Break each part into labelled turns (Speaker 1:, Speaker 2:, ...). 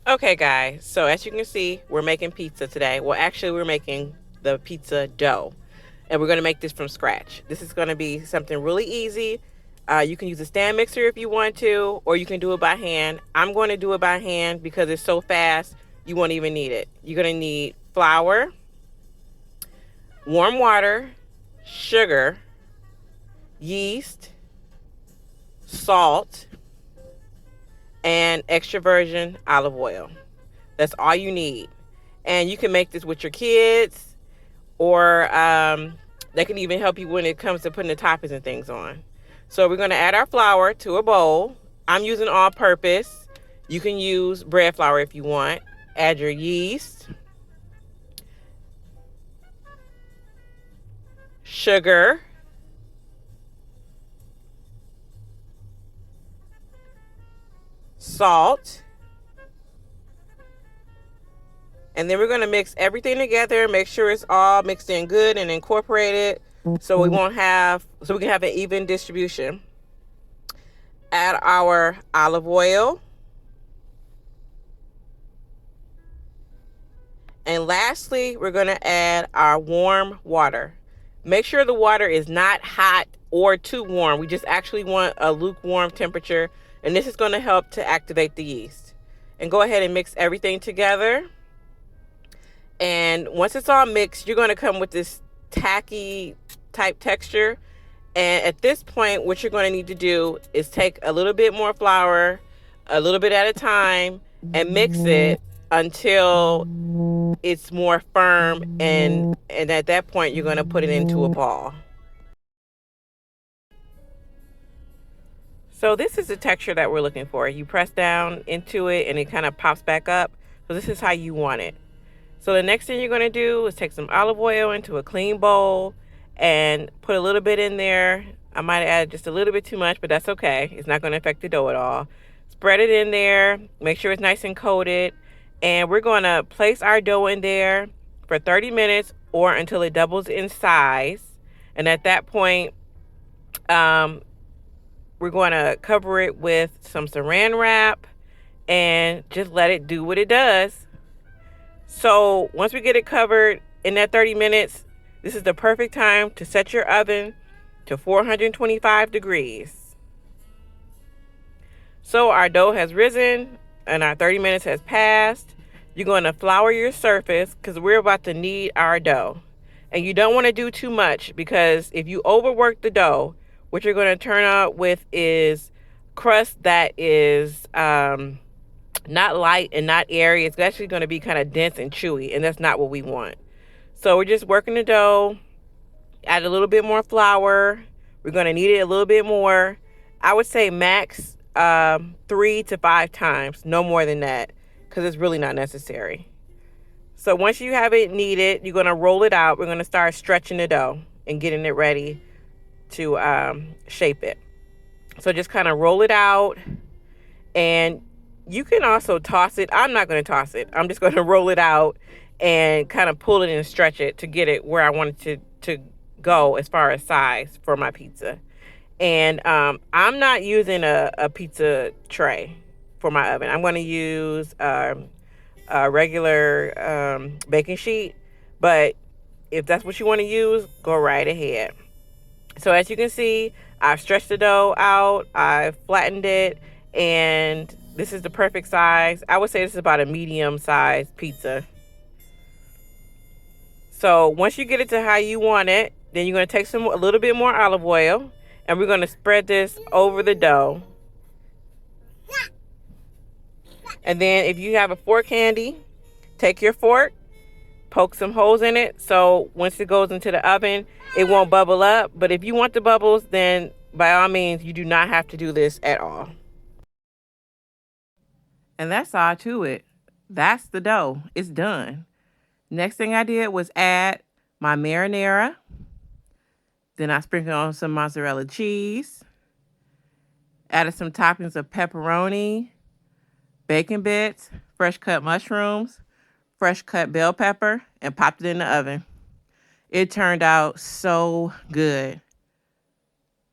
Speaker 1: Okay, guys, so as you can see, we're making pizza today. Well, actually, we're making the pizza dough, and we're going to make this from scratch. This is going to be something really easy. You can use a stand mixer if you want to, or you can do it by hand. I'm going to do it by hand because it's so fast, you won't even need it. You're going to need flour, warm water, sugar, yeast, salt, and extra virgin olive oil. That's all you need. And you can make this with your kids, or they can even help you when it comes to putting the toppings and things on. So we're going to add our flour to a bowl. I'm using all purpose. You can use bread flour if you want. Add your yeast, sugar, salt, and then we're going to mix everything together, make sure it's all mixed in good and incorporated so we can have an even distribution. Add our olive oil. And lastly, we're going to add our warm water. Make sure the water is not hot or too warm. We just actually want a lukewarm temperature, and this is going to help to activate the yeast. And go ahead and mix everything together. And once it's all mixed, you're going to come with this tacky type texture. And at this point, what you're going to need to do is take a little bit more flour, a little bit at a time, and mix it until it's more firm. And at that point, you're going to put it into a ball. So this is the texture that we're looking for. You press down into it and it kind of pops back up. So this is how you want it. So the next thing you're going to do is take some olive oil into a clean bowl and put a little bit in there. I might have added just a little bit too much, but that's okay. It's not going to affect the dough at all. Spread it in there. Make sure it's nice and coated. And we're going to place our dough in there for 30 minutes or until it doubles in size. And at that point, we're going to cover it with some saran wrap and just let it do what it does. So once we get it covered in that 30 minutes, this is the perfect time to set your oven to 425 degrees. So our dough has risen and our 30 minutes has passed. You're going to flour your surface because we're about to knead our dough. And you don't want to do too much because if you overwork the dough, what you're going to turn out with is crust that is not light and not airy. It's actually going to be kind of dense and chewy, and that's not what we want. So we're just working the dough, add a little bit more flour. We're going to knead it a little bit more. I would say max 3 to 5 times, no more than that, because it's really not necessary. So once you have it kneaded, you're going to roll it out. We're going to start stretching the dough and getting it ready to shape it. So just kind of roll it out, and you can also toss it. I'm not going to toss it. I'm just going to roll it out and kind of pull it and stretch it to get it where I want it to go as far as size for my pizza. And I'm not using a pizza tray for my oven. I'm going to use a regular baking sheet. But if that's what you want to use, go right ahead. So as you can see, I've stretched the dough out, I've flattened it, and this is the perfect size. I would say this is about a medium-sized pizza. So once you get it to how you want it, then you're going to take a little bit more olive oil, and we're going to spread this over the dough. And then if you have a fork handy, take your fork, poke some holes in it, so once it goes into the oven, it won't bubble up. But if you want the bubbles, then by all means, you do not have to do this at all. And that's all to it. That's the dough. It's done. Next thing I did was add my marinara. Then I sprinkled on some mozzarella cheese. Added some toppings of pepperoni, bacon bits, fresh cut mushrooms, fresh cut bell pepper, and popped it in the oven. It turned out so good.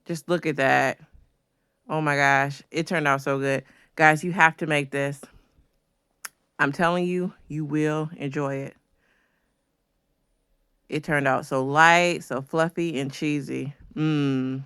Speaker 1: Just look at that. Oh my gosh, it turned out so good. Guys, you have to make this. I'm telling you, you will enjoy it. It turned out so light, so fluffy and cheesy. Mmm.